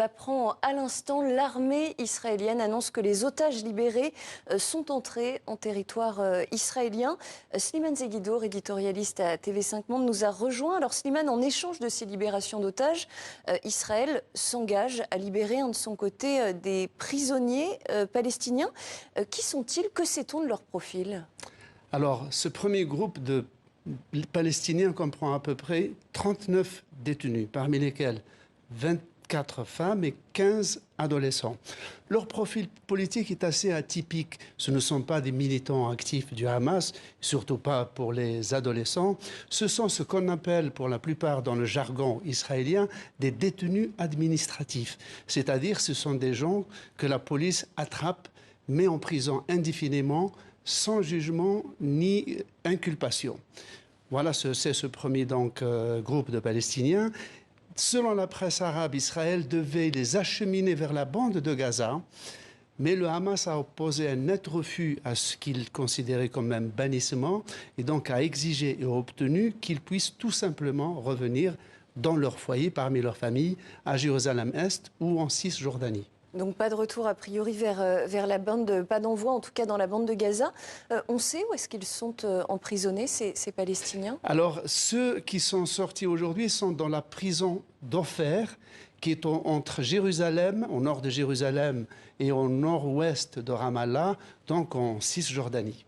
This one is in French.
l'apprend à l'instant, l'armée israélienne annonce que les otages libérés sont entrés en territoire israélien. Slimane Zeguidour, éditorialiste à TV5 Monde, nous a rejoint. Alors Slimane, en échange de ces libérations d'otages, Israël s'engage à libérer de son côté des prisonniers palestiniens. Qui sont-ils? Que sait-on de leur profil? Alors, ce premier groupe de Palestiniens comprend à peu près 39 détenus, parmi lesquels 24 femmes et 15 adolescents. Leur profil politique est assez atypique. Ce ne sont pas des militants actifs du Hamas, surtout pas pour les adolescents. Ce sont ce qu'on appelle pour la plupart dans le jargon israélien des détenus administratifs. C'est-à-dire ce sont des gens que la police attrape, met en prison indéfiniment, sans jugement ni inculpation. Voilà, c'est ce premier groupe de Palestiniens. Selon la presse arabe, Israël devait les acheminer vers la bande de Gaza, mais le Hamas a opposé un net refus à ce qu'il considérait comme un bannissement et donc a exigé et obtenu qu'ils puissent tout simplement revenir dans leur foyer, parmi leurs familles, à Jérusalem-Est ou en Cisjordanie. Donc pas de retour a priori vers la bande, pas d'envoi en tout cas dans la bande de Gaza. On sait où est-ce qu'ils sont emprisonnés, ces Palestiniens? Alors ceux qui sont sortis aujourd'hui sont dans la prison d'Ofer, qui est entre Jérusalem, au nord de Jérusalem, et au nord-ouest de Ramallah, donc en Cisjordanie.